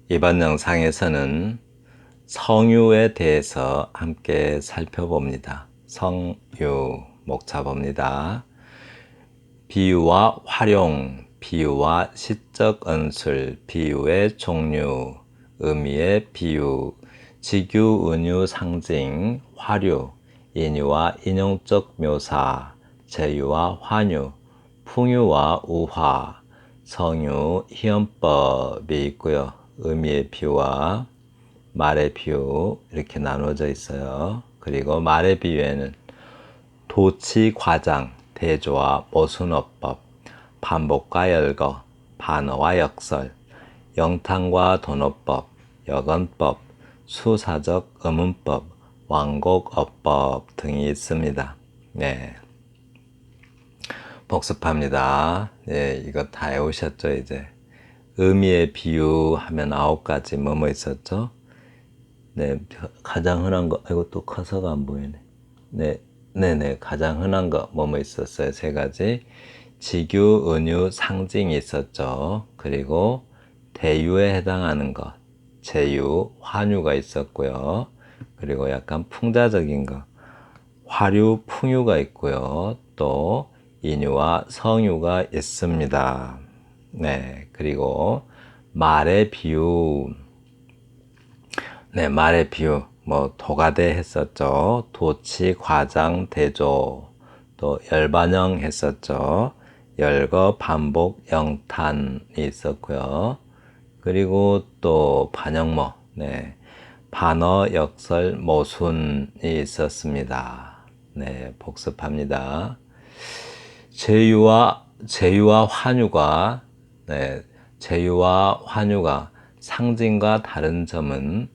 이번 영상에서는 성유에 대해서 함께 살펴봅니다. 성유, 목차봅니다. 비유와 활용, 비유와 시적 언술, 비유의 종류, 의미의 비유, 직유, 은유, 상징, 화류, 인유와 인용적 묘사, 제유와 환유, 풍유와 우화, 성유, 희연법이 있고요. 의미의 비유와 말의 비유 이렇게 나눠져 있어요. 그리고 말의 비유에는 도치, 과장, 대조와 모순어법, 반복과 열거, 반어와 역설, 영탕과 도노법, 역언법, 수사적 의문법, 완곡어법 등이 있습니다. 네, 복습합니다. 네, 이거 다 외우셨죠 이제. 의미의 비유하면 9가지 뭐뭐 있었죠? 네, 가장 흔한 거, 이거 또 커서가 안 보이네. 네, 네네, 가장 흔한 거 뭐뭐 있었어요? 3가지. 직유, 은유, 상징이 있었죠. 그리고 대유에 해당하는 것, 제유, 환유가 있었고요. 그리고 약간 풍자적인 거, 화류, 풍유가 있고요. 또 인유와 성유가 있습니다. 네, 그리고 말의 비유, 네, 말의 비유, 뭐 도가대 했었죠. 도치, 과장, 대조, 또 열반형 했었죠. 열거, 반복, 영탄이 있었고요. 그리고 또 반영모, 네, 반어, 역설, 모순이 있었습니다. 네, 복습합니다. 제유와 환유가, 네, 제유와 환유가 상징과 다른 점은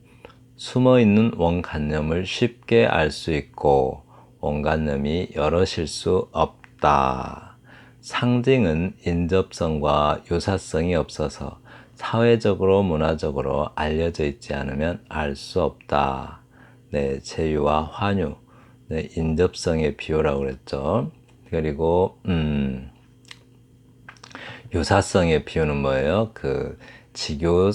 숨어있는 원관념을 쉽게 알 수 있고 원관념이 여럿일 수 없다. 상징은 인접성과 유사성이 없어서 사회적으로 문화적으로 알려져 있지 않으면 알 수 없다. 네, 제유와 환유, 네, 인접성의 비유라고 그랬죠. 그리고 유사성의 비유는 뭐예요? 그 직유,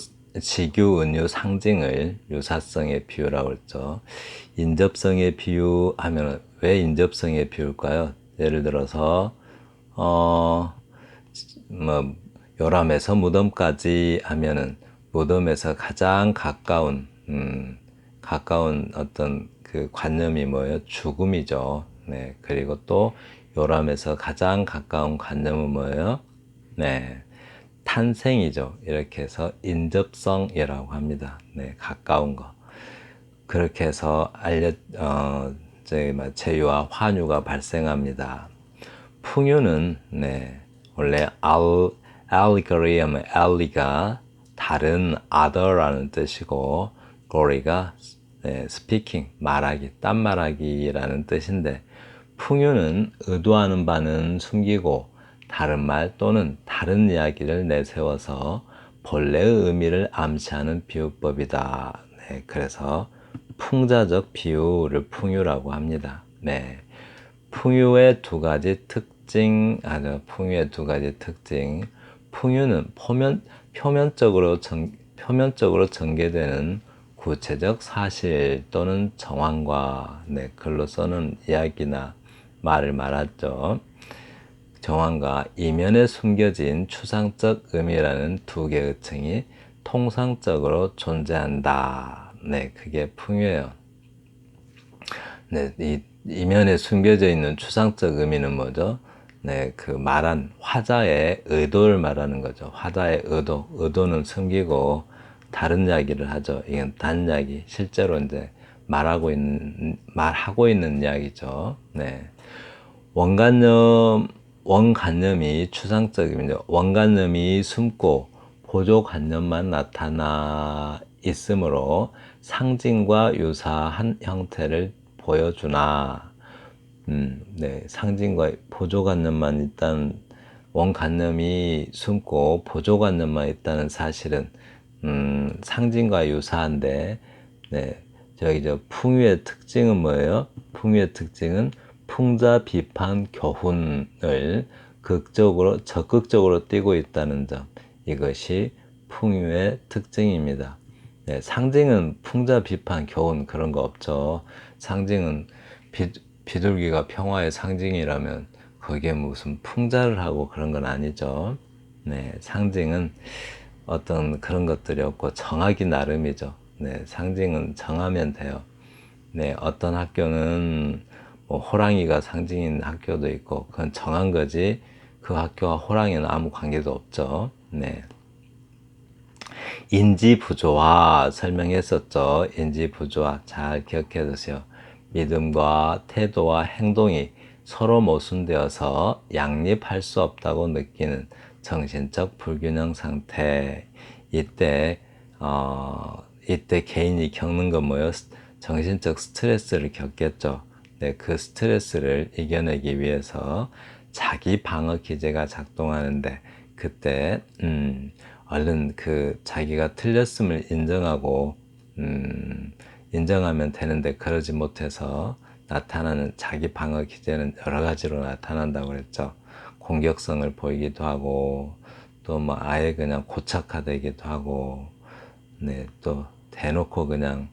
은유, 상징을 유사성의 비유라고 했죠. 인접성의 비유 하면 왜 인접성의 비유일까요? 예를 들어서 뭐 요람에서 무덤까지 하면은 무덤에서 가장 가까운 어떤 그 관념이 뭐예요? 죽음이죠. 네. 그리고 또 요람에서 가장 가까운 관념은 뭐예요? 네. 탄생이죠. 이렇게 해서 인접성이라고 합니다. 네. 가까운 거. 그렇게 해서 제유와 환유가 발생합니다. 풍유는 네, 원래 allegory 하면 ally가 다른 other라는 뜻이고 glory가 네, speaking 말하기 딴 말하기라는 뜻인데 풍유는 의도하는 바는 숨기고 다른 말 또는 다른 이야기를 내세워서 본래의 의미를 암시하는 비유법이다. 네, 그래서 풍자적 비유를 풍유라고 합니다. 네. 풍유의 2가지 특징, 풍유의 2가지 특징. 풍유는 표면적으로 전개되는 구체적 사실 또는 정황과 네, 글로 써는 이야기나 말을 말하죠. 정황과 이면에 숨겨진 추상적 의미라는 2개의 층이 통상적으로 존재한다. 네, 그게 풍유예요. 네, 이 이면에 숨겨져 있는 추상적 의미는 뭐죠? 네, 그 말한 화자의 의도를 말하는 거죠. 화자의 의도는 숨기고 다른 이야기를 하죠. 이건 단 이야기, 실제로 이제 말하고 있는 이야기죠. 네, 원관념이 추상적이면요. 원관념이 숨고 보조관념만 나타나 있으므로 상징과 유사한 형태를 보여주나, 네, 상징과 보조관념만 있다는 원관념이 숨고 보조관념만 있다는 사실은 상징과 유사한데, 네, 풍유의 특징은 뭐예요? 풍유의 특징은 풍자, 비판, 교훈을 적극적으로 띠고 있다는 점. 이것이 풍유의 특징입니다. 네, 상징은 풍자, 비판, 교훈 그런 거 없죠. 상징은 비둘기가 평화의 상징이라면 거기에 무슨 풍자를 하고 그런 건 아니죠. 네, 상징은 어떤 그런 것들이 없고 정하기 나름이죠. 네, 상징은 정하면 돼요. 네, 어떤 학교는 뭐 호랑이가 상징인 학교도 있고 그건 정한 거지 그 학교와 호랑이는 아무 관계도 없죠. 네. 인지부조화 설명했었죠. 인지부조화 잘 기억해 두세요. 믿음과 태도와 행동이 서로 모순되어서 양립할 수 없다고 느끼는 정신적 불균형 상태. 이때 이때 개인이 겪는 건 뭐예요? 정신적 스트레스를 겪겠죠. 네, 그 스트레스를 이겨내기 위해서 자기 방어 기제가 작동하는데 그때 얼른 그 자기가 틀렸음을 인정하고 인정하면 되는데 그러지 못해서 나타나는 자기 방어 기제는 여러 가지로 나타난다고 그랬죠. 공격성을 보이기도 하고 또 뭐 아예 그냥 고착화되기도 하고 네, 또 대놓고 그냥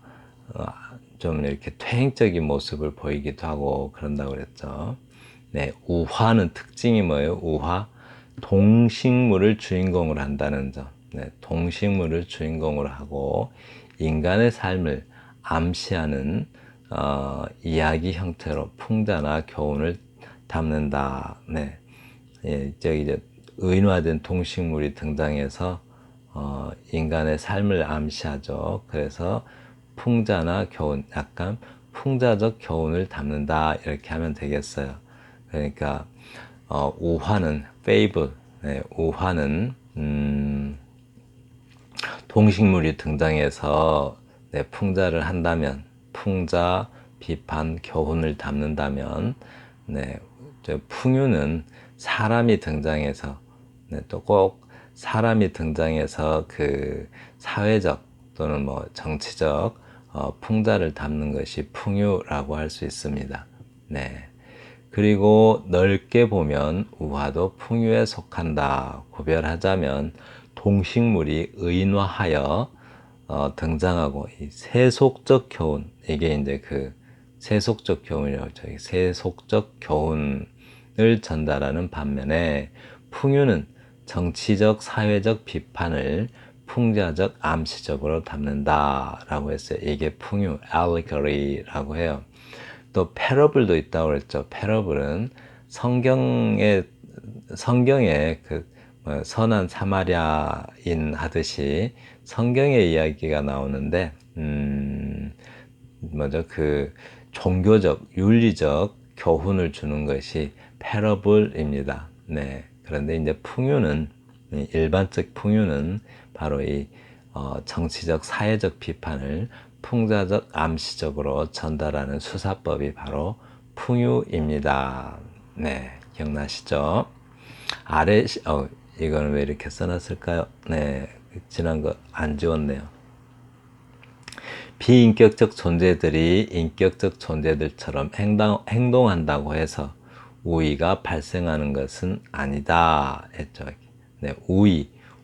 좀 이렇게 퇴행적인 모습을 보이기도 하고 그런다고 그랬죠. 네, 우화는 특징이 뭐예요? 우화 동식물을 주인공으로 한다는 점. 네, 동식물을 주인공으로 하고 인간의 삶을 암시하는 이야기 형태로 풍자나 교훈을 담는다. 네, 예, 이제 의인화된 동식물이 등장해서 인간의 삶을 암시하죠. 그래서 풍자나 교훈, 약간 풍자적 교훈을 담는다 이렇게 하면 되겠어요. 그러니까 우화는 fable, 네, 우화는 동식물이 등장해서 네, 풍자를 한다면 풍자, 비판, 교훈을 담는다면 네, 풍유는 사람이 등장해서 네, 또 꼭 사람이 등장해서 그 사회적 또는 뭐 정치적 풍자를 담는 것이 풍유라고 할 수 있습니다. 네. 그리고 넓게 보면 우화도 풍유에 속한다. 구별하자면 동식물이 의인화하여 등장하고 이 세속적 교훈 이게 이제 그 세속적 교훈이라고 하죠. 세속적 교훈을 전달하는 반면에 풍유는 정치적 사회적 비판을 풍자적 암시적으로 담는다라고 했어요. 이게 풍유 allegory라고 해요. 또 패러블도 있다고 그랬죠. 패러블은 성경에 그 선한 사마리아인 하듯이 성경의 이야기가 나오는데 뭐죠? 그 종교적 윤리적 교훈을 주는 것이 패러블입니다. 네. 그런데 이제 풍유는 일반적 풍유는 바로 이 정치적 사회적 비판을 풍자적 암시적으로 전달하는 수사법이 바로 풍유입니다. 네, 기억나시죠? 이거는 왜 이렇게 써놨을까요? 네, 지난 거 안 지웠네요. 비인격적 존재들이 인격적 존재들처럼 행동한다고 해서 우위가 발생하는 것은 아니다 했죠. 네,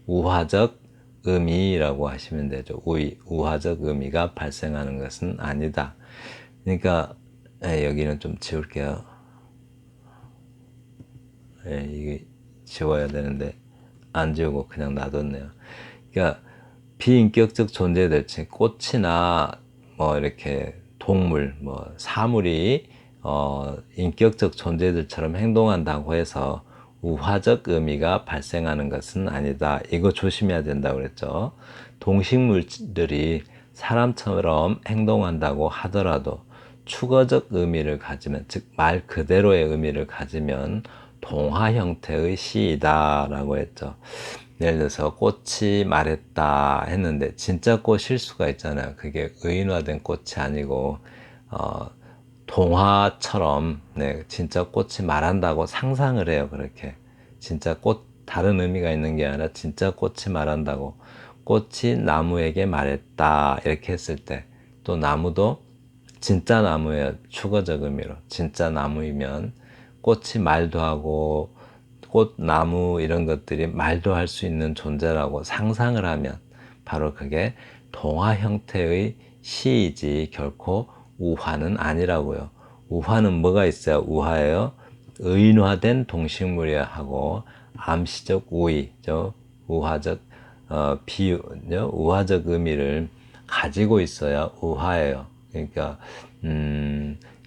우화적 의미라고 하시면 되죠. 우화적 의미가 발생하는 것은 아니다. 그러니까 여기는 좀 지울게요. 이게 지워야 되는데 안 지우고 그냥 놔뒀네요. 그러니까 비인격적 존재들, 즉 꽃이나 뭐 이렇게 동물, 뭐 사물이 인격적 존재들처럼 행동한다고 해서 우화적 의미가 발생하는 것은 아니다. 이거 조심해야 된다고 그랬죠. 동식물들이 사람처럼 행동한다고 하더라도 추가적 의미를 가지면, 즉 말 그대로의 의미를 가지면 동화 형태의 시이다라고 했죠. 예를 들어서 꽃이 말했다 했는데 진짜 꽃일 수가 있잖아요. 그게 의인화된 꽃이 아니고 동화처럼 네, 진짜 꽃이 말한다고 상상을 해요. 그렇게 진짜 꽃 다른 의미가 있는 게 아니라 진짜 꽃이 말한다고 꽃이 나무에게 말했다 이렇게 했을 때 또 나무도 진짜 나무예요. 추가적 의미로 진짜 나무이면 꽃이 말도 하고 꽃, 나무 이런 것들이 말도 할 수 있는 존재라고 상상을 하면 바로 그게 동화 형태의 시이지 결코 우화는 아니라고요. 우화는 뭐가 있어야 우화예요? 의인화된 동식물이야 하고 암시적 우의, 우화적 비유, 우화적 의미를 가지고 있어야 우화예요. 그러니까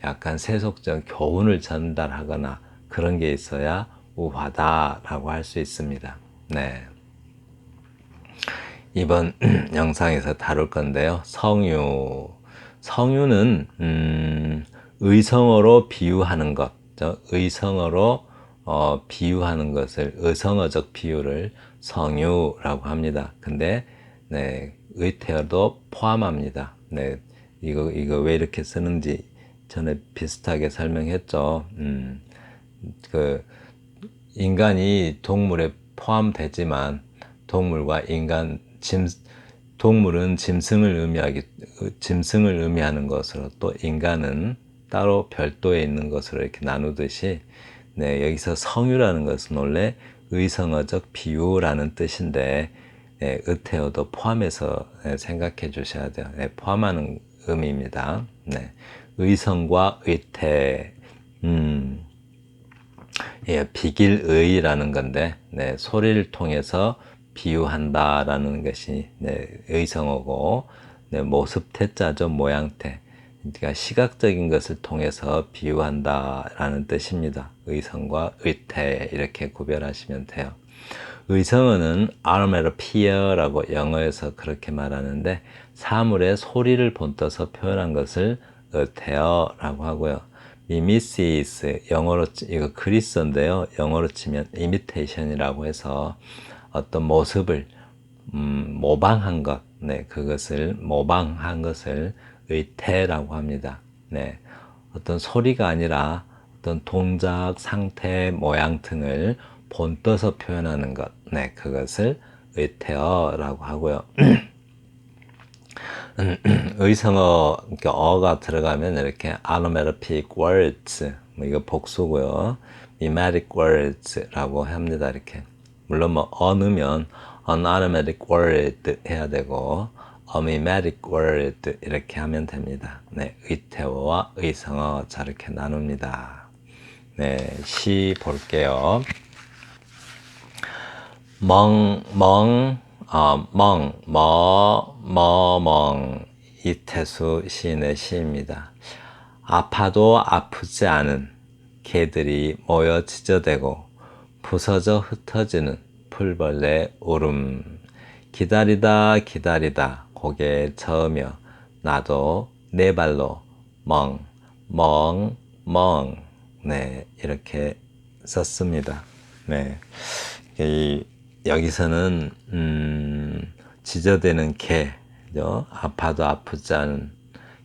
약간 세속적 교훈을 전달하거나 그런 게 있어야 우화다라고 할 수 있습니다. 네. 이번 영상에서 다룰 건데요. 성유. 성유는 의성어로 비유하는 것, 의성어로 비유하는 것을 의성어적 비유를 성유라고 합니다. 근데 네, 의태어도 포함합니다. 네, 이거 왜 이렇게 쓰는지 전에 비슷하게 설명했죠. 그 인간이 동물에 포함되지만 동물과 인간 동물은 짐승을 의미하는 것으로 또 인간은 따로 별도에 있는 것으로 이렇게 나누듯이 네, 여기서 성유라는 것은 원래 의성어적 비유라는 뜻인데 네, 의태어도 포함해서 네, 생각해 주셔야 돼요. 네, 포함하는 의미입니다. 네, 의성과 의태 예, 비길의라는 건데 네, 소리를 통해서 비유한다라는 것이 네, 의성어고 네, 모습태자죠. 모양태. 그러니까 시각적인 것을 통해서 비유한다라는 뜻입니다. 의성과 의태 이렇게 구별하시면 돼요. 의성어는 onomatopoeia라고 영어에서 그렇게 말하는데 사물의 소리를 본떠서 표현한 것을 의태어라고 하고요. 미미시스 영어로 이거 그리스어인데요. 영어로 치면 imitation이라고 해서 어떤 모습을 모방한 것, 네, 그것을 모방한 것을 의태라고 합니다. 네, 어떤 소리가 아니라 어떤 동작, 상태, 모양 등을 본떠서 표현하는 것, 네, 그것을 의태어라고 하고요. 의성어, 그러니까 어가 들어가면 이렇게 onomatopoeic words, 뭐 이거 복수고요. mimetic words라고 합니다. 이렇게. 물론 뭐 어느면 unautomatic word 해야 되고 mimetic word 이렇게 하면 됩니다. 네, 의태어와 의성어 자 이렇게 나눕니다. 네, 시 볼게요. 이태수 시인의 시입니다. 아파도 아프지 않은 개들이 모여 지저대고 부서져 흩어지는 풀벌레 울음. 기다리다 기다리다 고개 저으며 나도 네 발로 멍. 네, 이렇게 썼습니다. 네. 여기서는 지저대는 개, 아파도 아프지 않은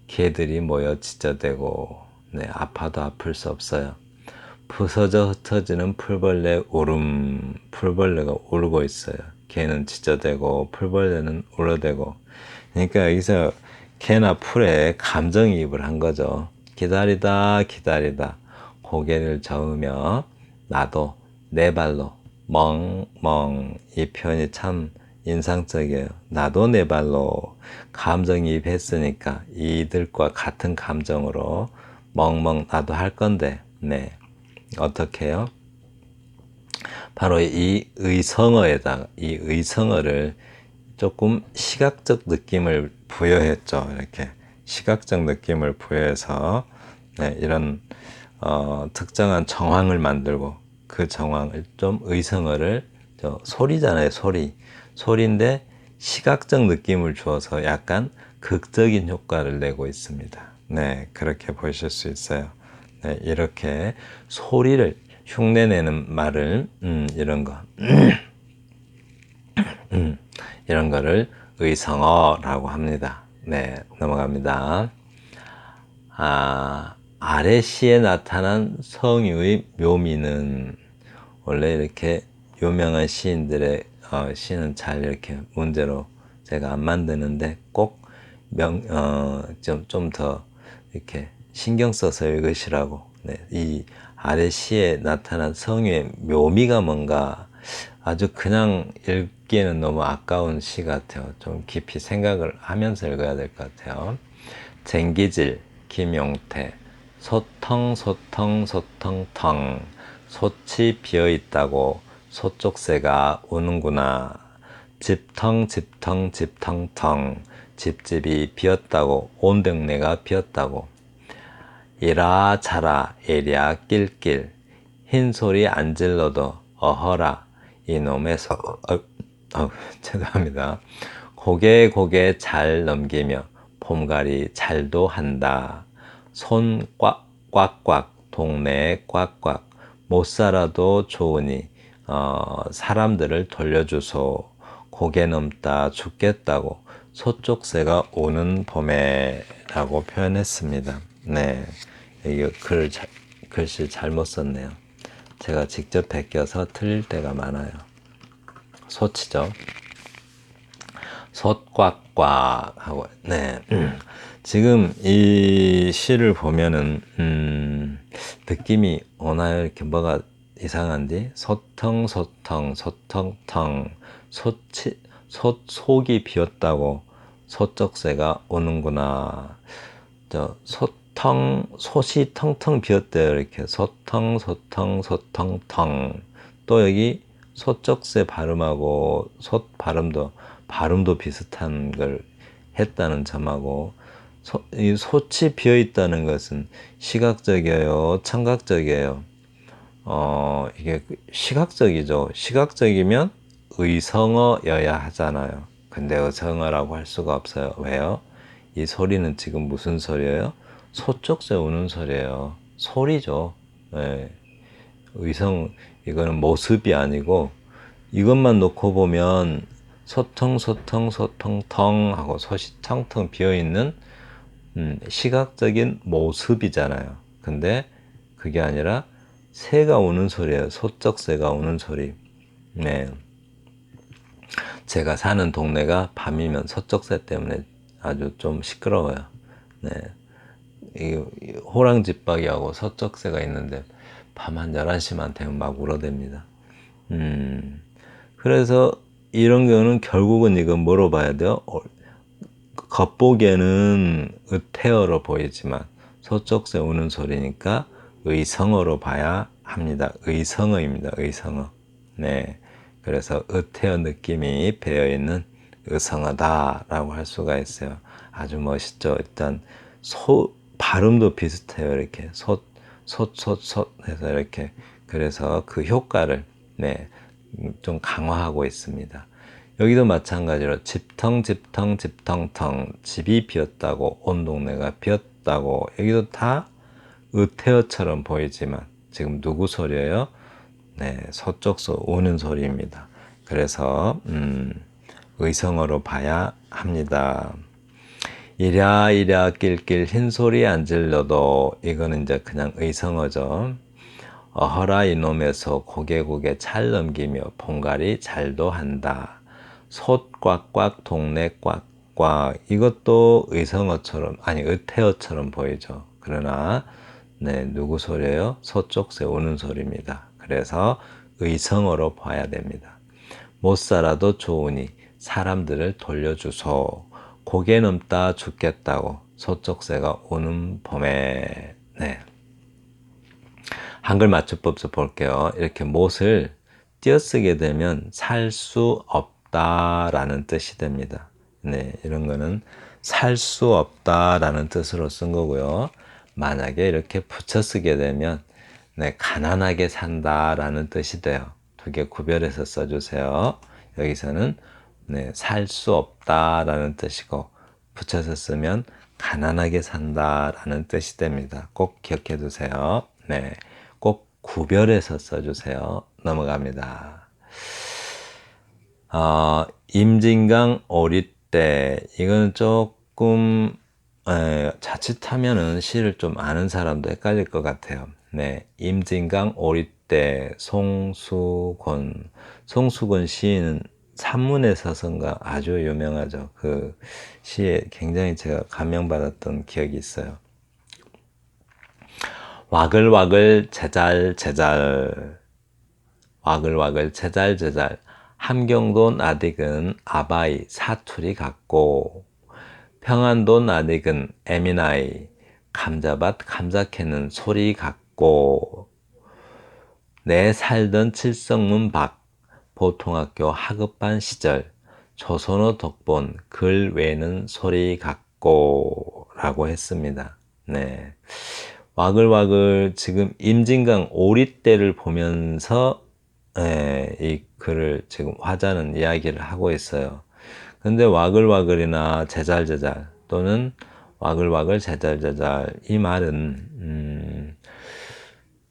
개들이 모여 지저대고 네, 아파도 아플 수 없어요. 부서져 흩어지는 풀벌레 울음, 풀벌레가 울고 있어요. 개는 지저대고 풀벌레는 울어대고. 그러니까 여기서 개나 풀에 감정이입을 한 거죠. 기다리다 기다리다 고개를 저으며 나도 네 발로 이 표현이 참 인상적이에요. 나도 네 발로 감정이입했으니까 이들과 같은 감정으로 나도 할 건데 네, 어떻게 해요? 바로 이 의성어를 조금 시각적 느낌을 부여했죠. 이렇게 시각적 느낌을 부여해서 네, 이런 특정한 정황을 만들고 그 정황을 좀 의성어를 소리잖아요. 소리인데 시각적 느낌을 주어서 약간 극적인 효과를 내고 있습니다. 네, 그렇게 보실 수 있어요. 네, 이렇게 소리를 흉내내는 말을 이런 거 이런 거를 의성어라고 합니다. 네, 넘어갑니다. 아래 시에 나타난 성유의 묘미는 원래 이렇게 유명한 시인들의 시는 잘 이렇게 문제로 제가 안 만드는데 꼭 좀 더 이렇게 신경 써서 읽으시라고 네, 이 아래 시에 나타난 성유의 묘미가 뭔가 아주 그냥 읽기에는 너무 아까운 시 같아요. 좀 깊이 생각을 하면서 읽어야 될 것 같아요. 쟁기질 김용태 소텅 소텅 소텅텅 솥이 비어있다고 소쪽새가 우는구나. 집텅 집텅 집텅텅 집집이 비었다고 온 동네가 비었다고. 이라 자라 에랴 낄낄 흰소리 안 질러도 어허라 이놈의 죄송합니다. 고개 고개 잘 넘기며 봄가리 잘도 한다. 손 꽉꽉 동네에 꽉꽉 못 살아도 좋으니 사람들을 돌려주소. 고개 넘다 죽겠다고 소쪽새가 오는 봄에 라고 표현했습니다. 네, 이거 글씨 잘못 썼네요. 제가 직접 베껴서 틀릴 때가 많아요. 소치죠. 솥꽉꽉 하고, 네. 지금 이 시를 보면은, 느낌이 오나요? 이렇게 뭐가 이상한데? 소텅, 소텅, 소텅텅, 속이 비었다고 소쩍새가 오는구나. 솥이 텅텅 비었대요. 이렇게 소텅, 소텅, 소텅텅. 또 여기 소쩍새 발음하고 발음도 비슷한 걸 했다는 점하고 이 솥이 비어 있다는 것은 시각적이에요, 청각적이에요. 이게 시각적이죠. 시각적이면 의성어여야 하잖아요. 근데 의성어라고 할 수가 없어요. 왜요? 이 소리는 지금 무슨 소리예요? 소쪽새 우는 소리예요. 소리죠. 네. 이거는 모습이 아니고 이것만 놓고 보면 소텅 하고 솥이 텅텅 비어있는 시각적인 모습이잖아요. 근데 그게 아니라 새가 우는 소리예요. 소쩍새가 우는 소리. 네. 제가 사는 동네가 밤이면 소쩍새 때문에 아주 좀 시끄러워요. 네. 이 호랑지박이하고 소쩍새가 있는데 밤 한 11시만 되면 막 울어댑니다. 그래서 이런 경우는 결국은 이거 뭐로 봐야 돼요? 겉보기에는 의태어로 보이지만 소쪽새 우는 소리니까 의성어로 봐야 합니다. 의성어입니다. 의성어. 네. 그래서 의태어 느낌이 배어있는 의성어다라고 할 수가 있어요. 아주 멋있죠. 일단 발음도 비슷해요. 이렇게 솥 해서 이렇게. 그래서 그 효과를 네, 좀 강화하고 있습니다. 여기도 마찬가지로 집텅 집이 비었다고 온 동네가 비었다고. 여기도 다 의태어처럼 보이지만 지금 누구 소리예요? 네, 서쪽서 오는 소리입니다. 그래서 의성어로 봐야 합니다. 이랴 낄낄 흰소리 안 질러도 이거는 이제 그냥 의성어죠. 어허라 이놈에서 고개 잘 넘기며 봄가리 잘도 한다. 솥 꽉꽉 동네 꽉꽉. 이것도 의성어처럼 아니 의태어처럼 보이죠. 그러나 네, 누구 소리예요? 소쪽새 우는 소리입니다. 그래서 의성어로 봐야 됩니다. 못 살아도 좋으니 사람들을 돌려주소. 고개 넘다 죽겠다고 소쪽새가 오는 봄에. 네. 한글 맞춤법서 볼게요. 이렇게 못을 띄어쓰게 되면 살 수 없다라는 뜻이 됩니다. 네, 이런 거는 살 수 없다라는 뜻으로 쓴 거고요. 만약에 이렇게 붙여 쓰게 되면 네, 가난하게 산다라는 뜻이 돼요. 두 개 구별해서 써주세요. 여기서는 네, 살 수 없다라는 뜻이고 붙여서 쓰면 가난하게 산다라는 뜻이 됩니다. 꼭 기억해 두세요. 네, 꼭 구별해서 써주세요. 넘어갑니다. 임진강 오리때. 이거는 조금 자칫하면은 시를 좀 아는 사람도 헷갈릴 것 같아요. 네, 임진강 오리때 송수곤. 송수곤 시인은 산문에 서선가 아주 유명하죠. 그 시에 굉장히 제가 감명받았던 기억이 있어요. 와글와글 제잘제잘 와글와글 제잘제잘 함경도 나딕은 아바이 사투리 같고 평안도 나딕은 에미나이 감자밭 감자 캐는 소리 같고 내 살던 칠성문 밖 보통학교 하급반 시절 조선어 독본 글 외는 소리 같고 라고 했습니다. 네. 와글와글 지금 임진강 오리때를 보면서 이 글을 지금 화자는 이야기를 하고 있어요. 근데 와글와글이나 제잘제잘 또는 와글와글 제잘제잘 이 말은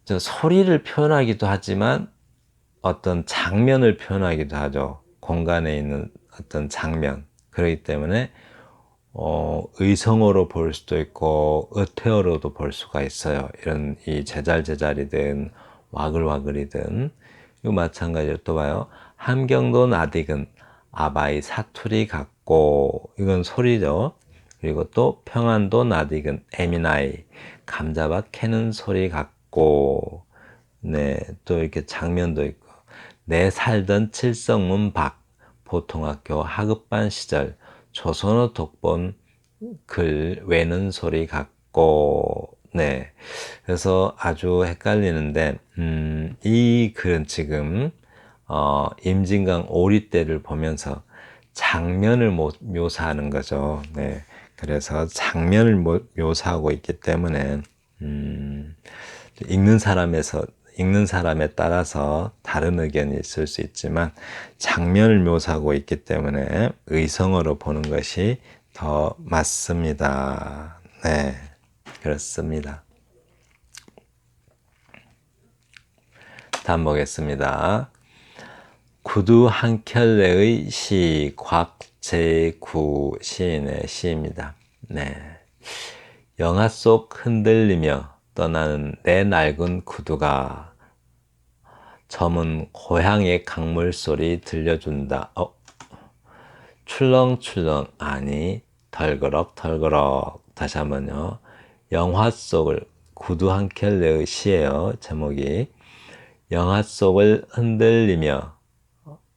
저 소리를 표현하기도 하지만 어떤 장면을 표현하기도 하죠. 공간에 있는 어떤 장면. 그렇기 때문에 의성어로 볼 수도 있고 어태어로도 볼 수가 있어요. 이런 이 제잘제잘이든 와글와글이든 이거 마찬가지로 또 봐요. 함경도 나딕은 아바이 사투리 같고 이건 소리죠. 그리고 또 평안도 나딕은 에미나이 감자밭 캐는 소리 같고 네, 또 이렇게 장면도 있고 내 살던 칠성문 밖 보통학교 하급반 시절 조선어 독본 글 외는 소리 같고 네, 그래서 아주 헷갈리는데 이 글은 지금 임진강 오리때를 보면서 장면을 묘사하는 거죠. 네, 그래서 장면을 묘사하고 있기 때문에 읽는 사람에 따라서 다른 의견이 있을 수 있지만 장면을 묘사하고 있기 때문에 의성어로 보는 것이 더 맞습니다. 네, 그렇습니다. 다음 보겠습니다. 구두 한 켤레의 시 곽재구 시인의 시입니다. 네, 영화 속 흔들리며 떠나는 내 낡은 구두가 저문 고향의 강물 소리 들려준다. 출렁출렁 아니 덜그럭덜그럭. 다시 한번요. 영화 속을 구두 한 켤레의 시예요. 제목이 영화 속을 흔들리며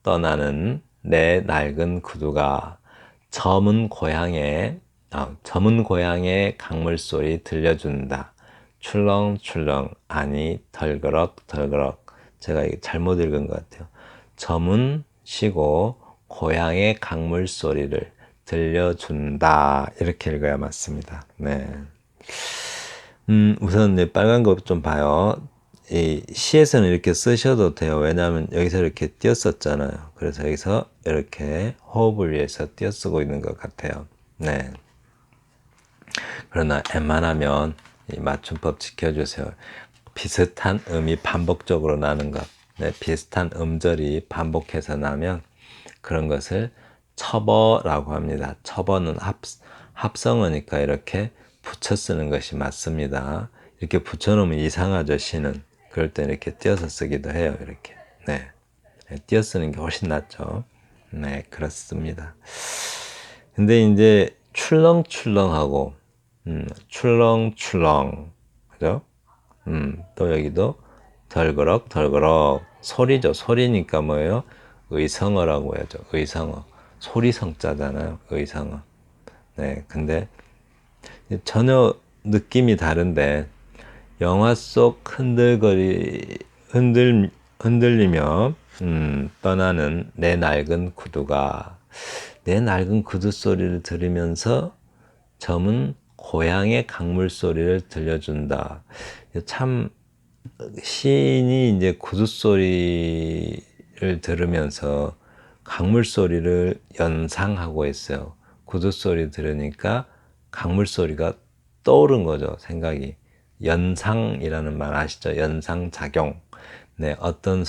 떠나는 내 낡은 구두가 저문 고향의 강물 소리 들려준다. 출렁출렁 아니 덜그럭덜그럭. 제가 이거 잘못 읽은 것 같아요. 저문 쉬고 고향의 강물 소리를 들려준다. 이렇게 읽어야 맞습니다. 네. 우선 빨간 거 좀 봐요. 이 시에서는 이렇게 쓰셔도 돼요. 왜냐하면 여기서 이렇게 띄었었잖아요. 그래서 여기서 이렇게 호흡을 위해서 띄어쓰고 있는 것 같아요. 네. 그러나 웬만하면 이 맞춤법 지켜주세요. 비슷한 음이 반복적으로 나는 것, 네, 비슷한 음절이 반복해서 나면 그런 것을 첩어라고 합니다. 첩어는 합성어니까 이렇게 붙여 쓰는 것이 맞습니다. 이렇게 붙여놓으면 이상하죠, 시는. 그럴 때 이렇게 띄어서 쓰기도 해요, 이렇게. 네. 띄어 쓰는 게 훨씬 낫죠. 네, 그렇습니다. 근데 이제 출렁출렁하고, 출렁출렁, 그죠? 또 여기도 덜그럭덜그럭 소리죠. 소리니까 뭐예요? 의성어라고 해야죠. 의성어. 소리성자잖아요. 의성어. 네, 근데 전혀 느낌이 다른데 영화 속 흔들리며 떠나는 내 낡은 구두가 내 낡은 구두 소리를 들으면서 점은 고향의 강물 소리를 들려준다. 참 시인이 이제 구두 소리를 들으면서 강물 소리를 연상하고 있어요. 구두 소리 들으니까 강물 소리가 떠오른 거죠. 생각이. 연상이라는 말 아시죠? 연상작용. 네, 어떤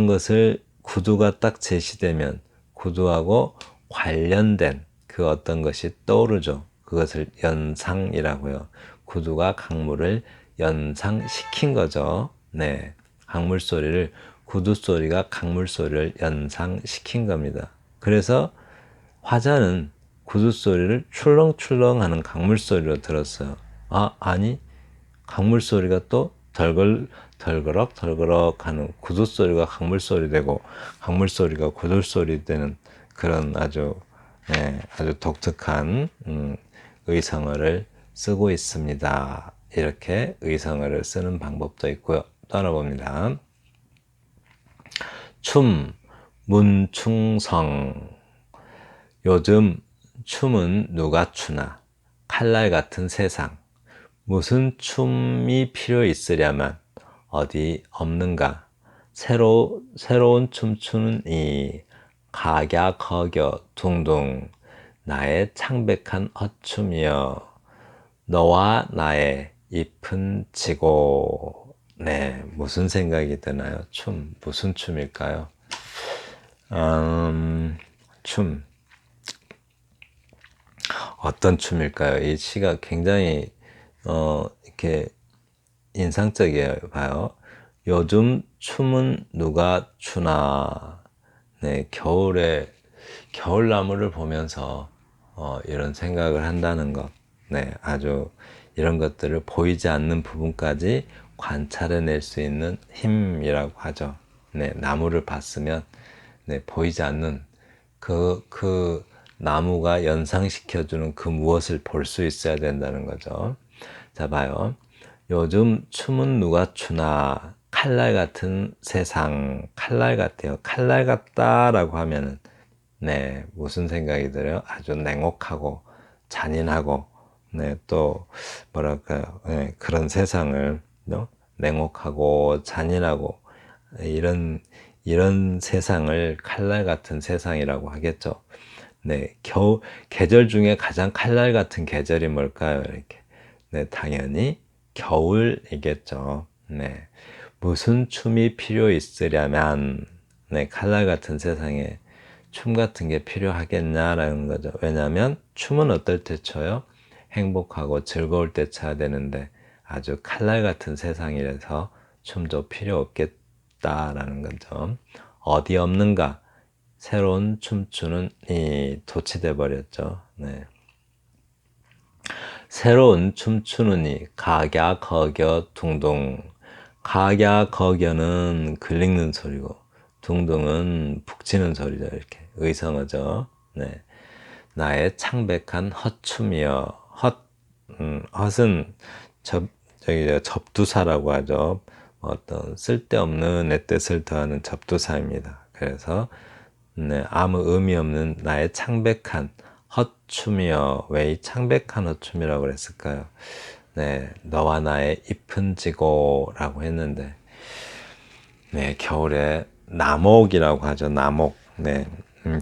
것을 구두가 딱 제시되면 구두하고 관련된 그 어떤 것이 떠오르죠. 그것을 연상이라고요. 구두가 강물을 연상시킨 거죠. 네, 강물 소리를 구두 소리가 강물 소리를 연상시킨 겁니다. 그래서 화자는 구두 소리를 출렁출렁하는 강물 소리로 들었어요. 아니 강물 소리가 또 덜그럭 하는 구두 소리가 강물 소리 되고 강물 소리가 구두 소리 되는 그런 아주 아주 독특한 의성어를 쓰고 있습니다. 이렇게 의성어를 쓰는 방법도 있고요. 따라봅니다. 춤, 문충성. 요즘 춤은 누가 추나? 칼날 같은 세상. 무슨 춤이 필요 있으려면 어디 없는가? 새로운 춤추는 이 각야거겨 둥둥 나의 창백한 헛춤이여 너와 나의 잎은 지고. 네, 무슨 생각이 드나요? 무슨 춤일까요? 춤 어떤 춤일까요? 이 시가 굉장히 이렇게 인상적이에요. 봐요. 요즘 춤은 누가 추나? 네, 겨울나무를 보면서 이런 생각을 한다는 것. 네, 아주 이런 것들을 보이지 않는 부분까지 관찰해낼 수 있는 힘이라고 하죠. 네, 나무를 봤으면 네, 보이지 않는 그 나무가 연상시켜주는 그 무엇을 볼 수 있어야 된다는 거죠. 자, 봐요. 요즘 춤은 누가 추나? 칼날 같은 세상. 칼날 같아요. 칼날 같다라고 하면은 네, 무슨 생각이 들어요? 아주 냉혹하고 잔인하고 네, 또 뭐랄까요? 네, 그런 세상을 냉혹하고 잔인하고 이런 세상을 칼날 같은 세상이라고 하겠죠. 네, 계절 중에 가장 칼날 같은 계절이 뭘까요? 이렇게. 네, 당연히 겨울이겠죠. 네, 무슨 춤이 필요 있으려면, 네, 칼날 같은 세상에 춤 같은 게 필요하겠냐라는 거죠. 왜냐하면 춤은 어떨 때 춰요? 행복하고 즐거울 때 춰야 되는데 아주 칼날 같은 세상이라서 춤도 필요 없겠다라는 거죠. 어디 없는가? 새로운 춤추는 이 도치돼 버렸죠. 네. 새로운 춤추는 이 각야거겨 둥둥. 각야거겨는 긁는 소리고 둥둥은 북치는 소리죠. 이렇게 의성어죠. 네. 나의 창백한 헛춤이여. 헛은 접두사라고 하죠. 어떤 쓸데없는 내 뜻을 더하는 접두사입니다. 그래서 네, 아무 의미 없는 나의 창백한 헛춤이여. 왜 이 창백한 헛춤이라고 그랬을까요? 네, 너와 나의 잎은 지고라고 했는데, 네, 겨울에 나목이라고 하죠. 나목. 네,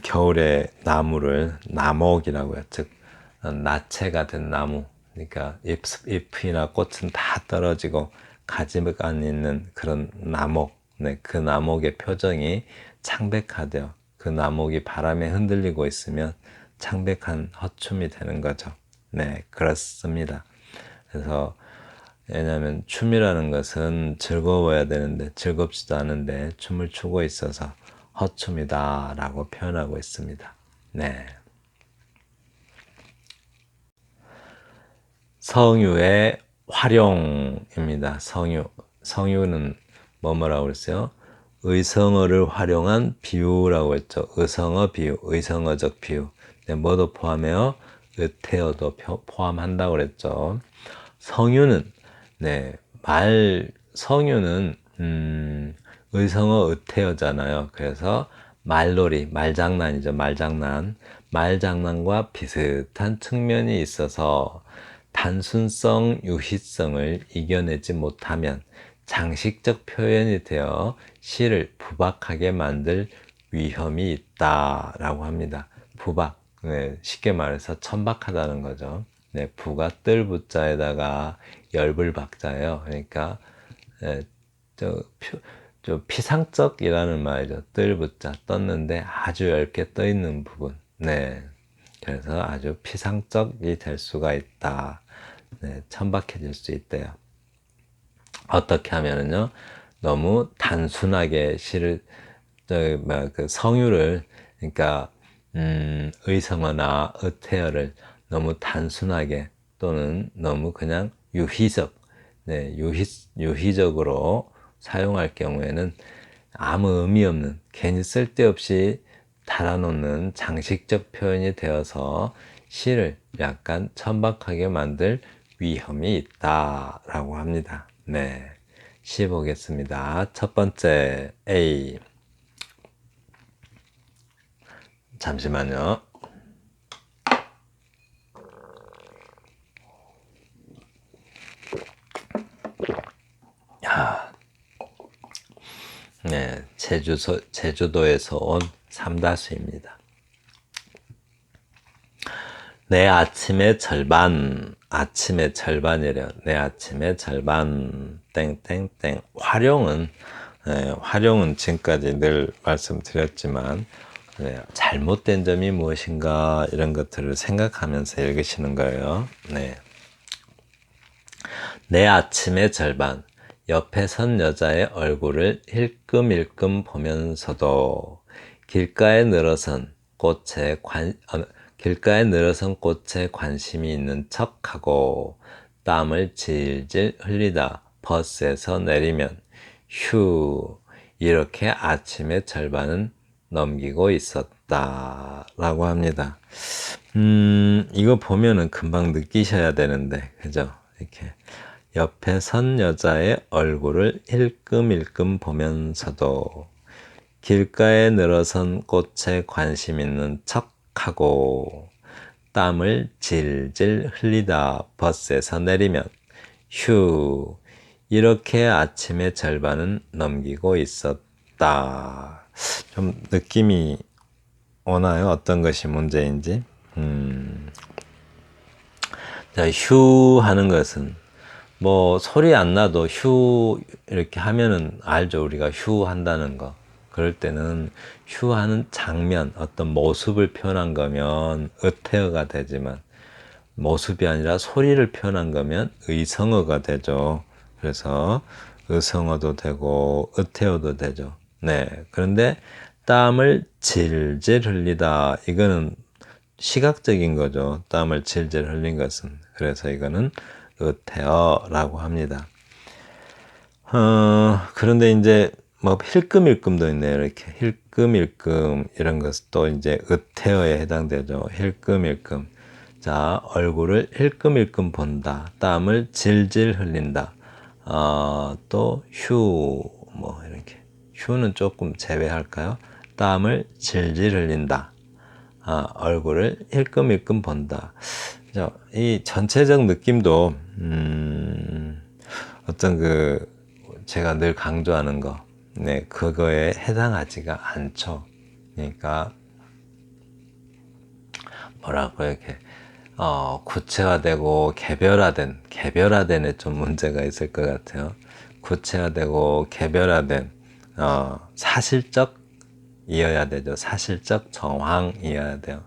겨울에 나무를 나목이라고 해요. 즉, 나체가 된 나무. 그러니까 잎이나 꽃은 다 떨어지고 가지가 안 있는 그런 나목. 네, 그 나목의 표정이 창백하대요. 그 나목이 바람에 흔들리고 있으면 창백한 헛춤이 되는 거죠. 네, 그렇습니다. 그래서 왜냐하면 춤이라는 것은 즐거워야 되는데 즐겁지도 않은데 춤을 추고 있어서 헛춤이다 라고 표현하고 있습니다. 네. 성유의 활용입니다. 성유는 뭐라고 그랬어요? 의성어를 활용한 비유라고 했죠. 의성어 비유, 의성어적 비유. 네, 뭐도 포함해요? 의태어도 포함한다고 그랬죠. 성유는 네, 성유는 의성어 의태어잖아요. 그래서 말놀이, 말장난이죠. 말장난과 비슷한 측면이 있어서 단순성, 유희성을 이겨내지 못하면 장식적 표현이 되어 시를 부박하게 만들 위험이 있다라고 합니다. 부박, 네, 쉽게 말해서 천박하다는 거죠. 네, 부가 뜰 부자에다가 열불 박자예요. 그러니까 네, 저 피상적이라는 말이죠. 뜰 부자 떴는데 아주 얇게 떠 있는 부분. 네, 그래서 아주 피상적이 될 수가 있다. 네, 천박해질 수 있대요. 어떻게 하면은요, 너무 단순하게 그 성유를, 그러니까, 의성어나 의태어를 너무 단순하게 또는 너무 그냥 유희적, 네, 유희적으로 사용할 경우에는 아무 의미 없는, 괜히 쓸데없이 달아놓는 장식적 표현이 되어서 시를 약간 천박하게 만들 위험이 있다라고 합니다. 네, 시 보겠습니다. 첫 번째 A. 잠시만요. 네, 제주도에서 온 삼다수입니다. 내 아침의 절반, 아침의 절반이래요. 내 아침의 절반, 땡땡땡. 활용은 지금까지 늘 말씀드렸지만, 네, 잘못된 점이 무엇인가 이런 것들을 생각하면서 읽으시는 거예요. 네. 내 아침의 절반, 옆에 선 여자의 얼굴을 힐끔힐끔 보면서도 길가에 늘어선 꽃에 관심이 있는 척하고 땀을 질질 흘리다 버스에서 내리면 휴, 이렇게 아침의 절반은 넘기고 있었다 라고 합니다. 이거 보면은 금방 느끼셔야 되는데, 그죠? 이렇게 옆에 선 여자의 얼굴을 힐끔힐끔 보면서도 길가에 늘어선 꽃에 관심 있는 척하고 땀을 질질 흘리다 버스에서 내리면 휴, 이렇게 아침의 절반은 넘기고 있었다. 좀 느낌이 오나요? 어떤 것이 문제인지? 자, 휴 하는 것은 뭐 소리 안 나도 휴 이렇게 하면은 알죠. 우리가 휴 한다는 거. 그럴 때는 휴 하는 장면, 어떤 모습을 표현한 거면 의태어가 되지만 모습이 아니라 소리를 표현한 거면 의성어가 되죠. 그래서 의성어도 되고 의태어도 되죠. 네. 그런데 땀을 질질 흘리다. 이거는 시각적인 거죠. 땀을 질질 흘린 것은. 그래서 이거는 의태어라고 합니다. 그런데 이제 뭐 힐끔힐끔도 있네요. 이렇게 힐끔힐끔 이런 것도 이제 의태어에 해당되죠. 힐끔힐끔. 자, 얼굴을 힐끔힐끔 본다. 땀을 질질 흘린다. 또 휴, 뭐 이렇게. 휴는 조금 제외할까요? 땀을 질질 흘린다. 얼굴을 힐끔힐끔 본다. 이 전체적 느낌도 어떤 제가 늘 강조하는 거, 네, 그거에 해당하지가 않죠. 그러니까 뭐라고 이렇게 구체화되고 개별화된에 좀 문제가 있을 것 같아요. 구체화되고 개별화된 사실적이어야 되죠. 사실적 정황이어야 돼요.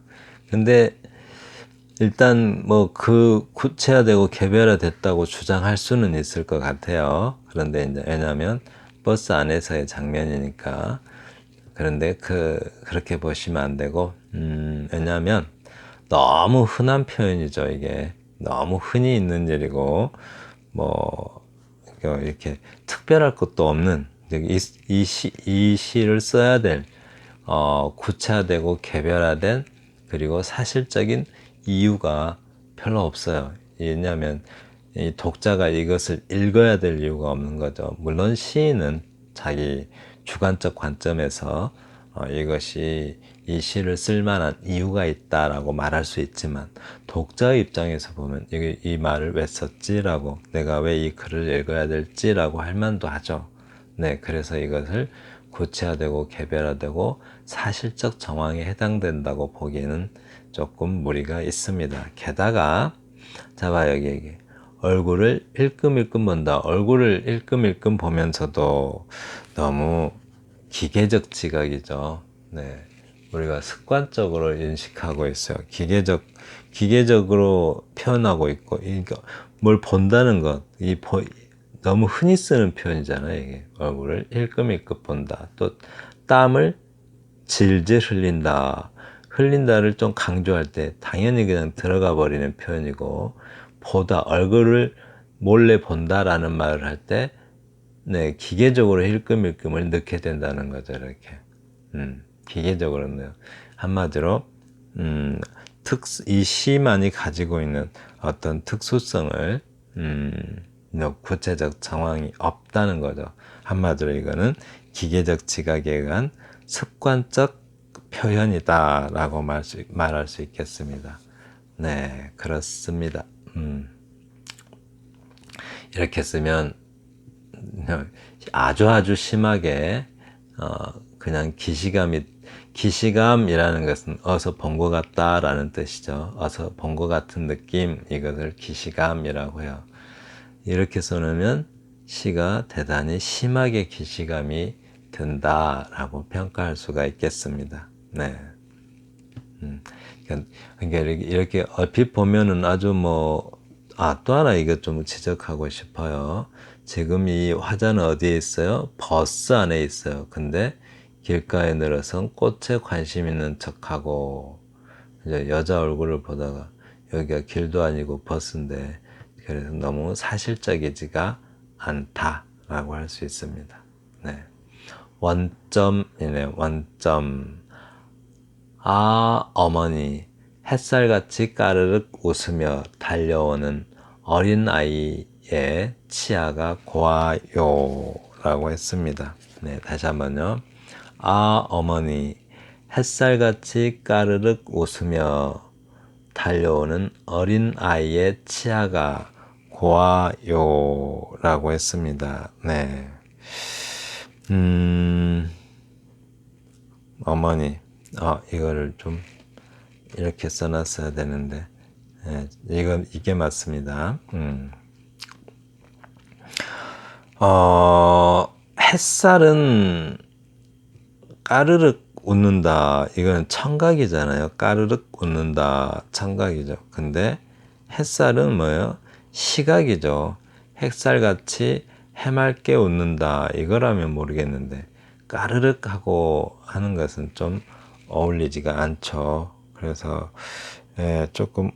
근데 일단 뭐 구체화되고 개별화됐다고 주장할 수는 있을 것 같아요. 그런데 이제 왜냐하면 버스 안에서의 장면이니까. 그런데 그렇게 보시면 안 되고, 왜냐하면 너무 흔한 표현이죠. 이게 너무 흔히 있는 일이고, 뭐 이렇게 특별할 것도 없는 이 시를 써야 될 구체화되고 개별화된 그리고 사실적인 이유가 별로 없어요. 왜냐하면 이 독자가 이것을 읽어야 될 이유가 없는 거죠. 물론 시인은 자기 주관적 관점에서 이것이 이 시를 쓸 만한 이유가 있다라고 말할 수 있지만 독자의 입장에서 보면 이 말을 왜 썼지라고 내가 왜 이 글을 읽어야 될지라고 할 만도 하죠. 네, 그래서 이것을 구체화되고 개별화되고 사실적 정황에 해당된다고 보기에는 조금 무리가 있습니다. 게다가 자 여기 얼굴을 일끔일끔 본다. 얼굴을 일끔일끔 보면서도 너무 기계적 지각이죠. 네, 우리가 습관적으로 인식하고 있어요. 기계적으로 표현하고 있고, 그러니까 뭘 본다는 것, 너무 흔히 쓰는 표현이잖아요. 이게 얼굴을 일끔일끔 본다. 또 땀을 질질 흘린다. 흘린다를 좀 강조할 때 당연히 그냥 들어가 버리는 표현이고, 보다 얼굴을 몰래 본다라는 말을 할 때, 네, 기계적으로 힐끔힐끔을 넣게 된다는 거죠, 이렇게. 기계적으로는. 한마디로, 이 시만이 가지고 있는 어떤 특수성을, 구체적 정황이 없다는 거죠. 한마디로 이거는 기계적 지각에 의한 습관적 표현이다라고 말할 수 있겠습니다. 네, 그렇습니다. 이렇게 쓰면 아주 심하게 그냥 기시감이라는 것은 어서 본 것 같다라는 뜻이죠. 어서 본 것 같은 느낌, 이것을 기시감이라고 해요. 이렇게 써놓으면 시가 대단히 심하게 기시감이 든다라고 평가할 수가 있겠습니다. 네. 그러니까 이렇게 얼핏 보면은 아주 또 하나 이거 좀 지적하고 싶어요. 지금 이 화자는 어디에 있어요? 버스 안에 있어요. 근데 길가에 늘어선 꽃에 관심 있는 척하고, 이제 여자 얼굴을 보다가 여기가 길도 아니고 버스인데, 그래서 너무 사실적이지가 않다라고 할 수 있습니다. 네. 원점이네, 원점. 어머니, 햇살같이 까르륵 웃으며 달려오는 어린 아이의 치아가 고와요 라고 했습니다. 네, 다시 한번요. 어머니, 햇살같이 까르륵 웃으며 달려오는 어린 아이의 치아가 고와요 라고 했습니다. 네. 어머니, 이거를 좀 이렇게 써놨어야 되는데, 이게 맞습니다. 햇살은 까르륵 웃는다. 이건 청각이잖아요. 까르륵 웃는다. 청각이죠. 근데 햇살은 뭐예요? 시각이죠. 햇살같이 해맑게 웃는다. 이거라면 모르겠는데, 까르륵 하고 하는 것은 좀 어울리지가 않죠. 그래서 조금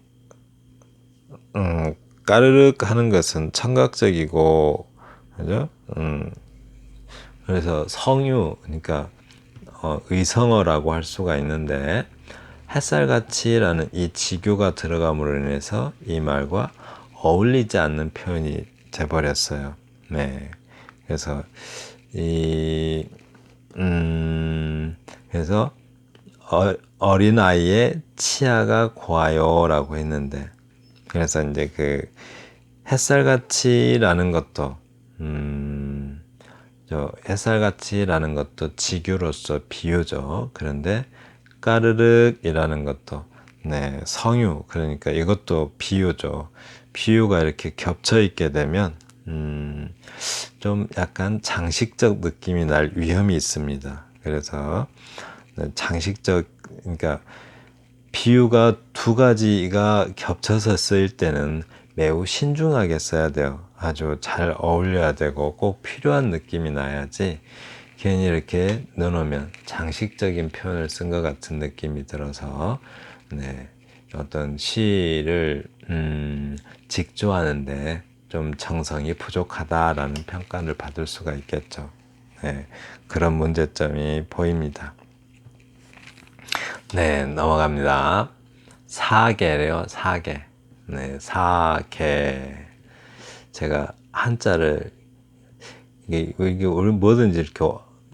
까르륵 하는 것은 청각적이고, 그죠? 그래서 성유, 그러니까 의성어라고 할 수가 있는데, 햇살같이라는 이 직유가 들어감으로 인해서 이 말과 어울리지 않는 표현이 돼버렸어요. 네. 그래서 그래서 어린 아이의 치아가 고와요라고 했는데, 그래서 이제 그 햇살같이라는 것도 햇살같이라는 것도 직유로서 비유죠. 그런데 까르륵이라는 것도 성유, 그러니까 이것도 비유죠. 비유가 이렇게 겹쳐 있게 되면 좀 약간 장식적 느낌이 날 위험이 있습니다. 그래서 그러니까 비유가 두 가지가 겹쳐서 쓰일 때는 매우 신중하게 써야 돼요. 아주 잘 어울려야 되고 꼭 필요한 느낌이 나야지, 괜히 이렇게 넣어놓으면 장식적인 표현을 쓴 것 같은 느낌이 들어서 어떤 시를 직조하는데 좀 정성이 부족하다라는 평가를 받을 수가 있겠죠. 그런 문제점이 보입니다. 넘어갑니다. 사계래요, 사계. 사계. 제가 한자를, 이게 우리 뭐든지 이렇게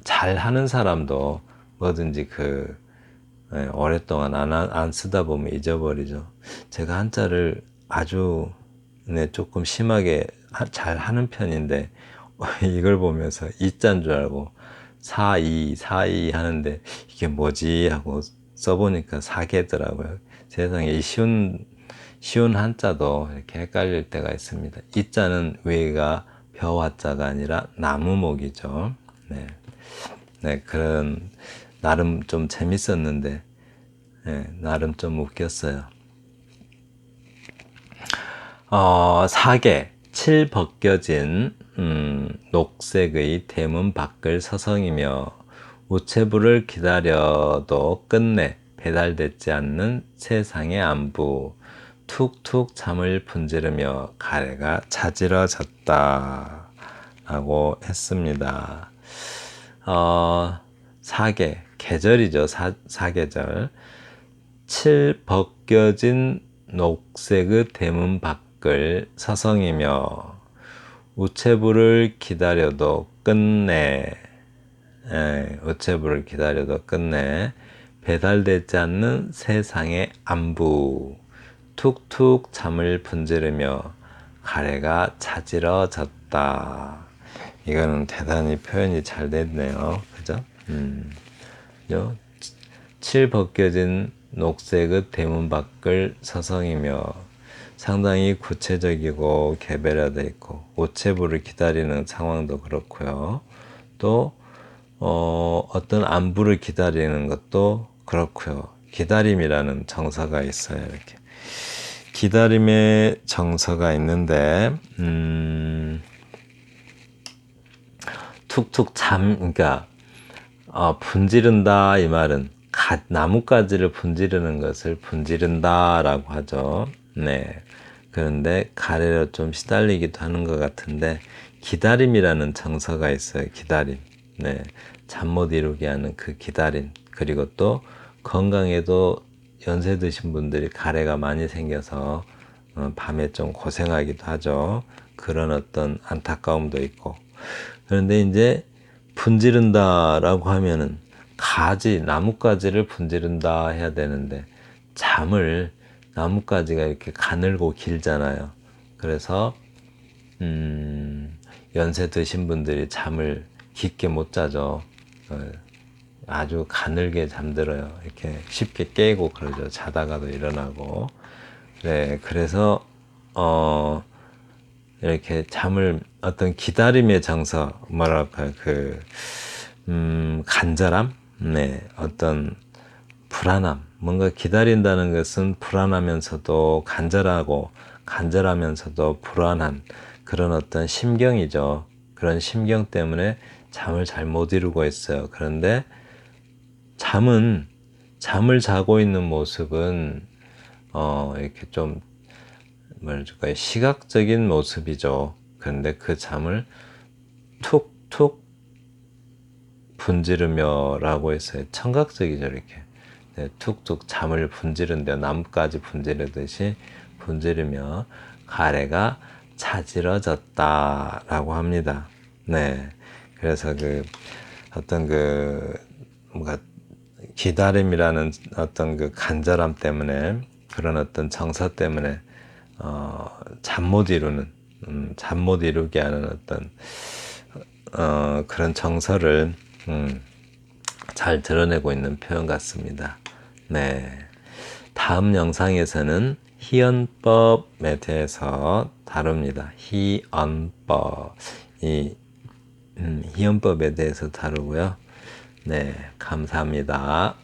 잘 하는 사람도 뭐든지 오랫동안 안 쓰다 보면 잊어버리죠. 제가 한자를 아주 조금 심하게 잘 하는 편인데, 이걸 보면서 이자인 줄 알고 사이 하는데 이게 뭐지 하고 써보니까 사계더라고요. 세상에 이 쉬운 한자도 이렇게 헷갈릴 때가 있습니다. 이자는 위가 벼와자가 아니라 나무목이죠. 그런 나름 좀 재밌었는데, 나름 좀 웃겼어요. 사계, 칠 벗겨진 녹색의 대문 밖을 서성이며 우체부를 기다려도 끝내 배달되지 않는 세상의 안부, 툭툭 잠을 분지르며 가래가 차지러졌다 라고 했습니다. 사계, 계절이죠. 사계절. 칠 벗겨진 녹색의 대문 밖을 서성이며 우체부를 기다려도 끝내 우체부를 기다려도 끝내 배달되지 않는 세상의 안부 툭툭 잠을 분지르며 가래가 차지러졌다. 이거는 대단히 표현이 잘 됐네요. 그죠? 칠 벗겨진 녹색의 대문 밖을 서성이며 상당히 구체적이고 개별화되어 있고 우체부를 기다리는 상황도 그렇고요. 또 어떤 안부를 기다리는 것도 그렇고요. 기다림이라는 정서가 있어요. 이렇게 기다림의 정서가 있는데 툭툭 그러니까 분지른다 이 말은 나뭇가지를 분지르는 것을 분지른다라고 하죠. 네. 그런데 가래로 좀 시달리기도 하는 것 같은데 기다림이라는 정서가 있어요. 기다림. 네. 잠 못 이루게 하는 그 기다림. 그리고 또 건강에도 연세 드신 분들이 가래가 많이 생겨서 밤에 좀 고생하기도 하죠. 그런 어떤 안타까움도 있고. 그런데 이제 분지른다라고 하면은 나뭇가지를 분지른다 해야 되는데 나뭇가지가 이렇게 가늘고 길잖아요. 그래서 연세 드신 분들이 잠을 깊게 못 자죠. 아주 가늘게 잠들어요. 이렇게 쉽게 깨고 그러죠. 자다가도 일어나고. 네, 그래서 이렇게 어떤 기다림의 정서, 뭐랄까요, 간절함? 네, 어떤 불안함. 뭔가 기다린다는 것은 불안하면서도 간절하면서도 불안한 그런 어떤 심경이죠. 그런 심경 때문에 잠을 잘 못 이루고 있어요. 그런데 잠을 자고 있는 모습은, 이렇게 좀, 뭐랄까요, 시각적인 모습이죠. 그런데 그 잠을 툭툭 분지르며 라고 했어요. 청각적이죠, 이렇게. 네, 툭툭 잠을 분지른데 나뭇가지 분지르듯이 분지르며 가래가 차지러졌다 라고 합니다. 네. 그래서 어떤 뭔가 기다림이라는 어떤 간절함 때문에 그런 어떤 정서 때문에 잠 못 이루게 하는 어떤 그런 정서를 잘 드러내고 있는 표현 같습니다. 네. 다음 영상에서는 희언법에 대해서 다룹니다. 희언법에 대해서 다루고요. 네, 감사합니다.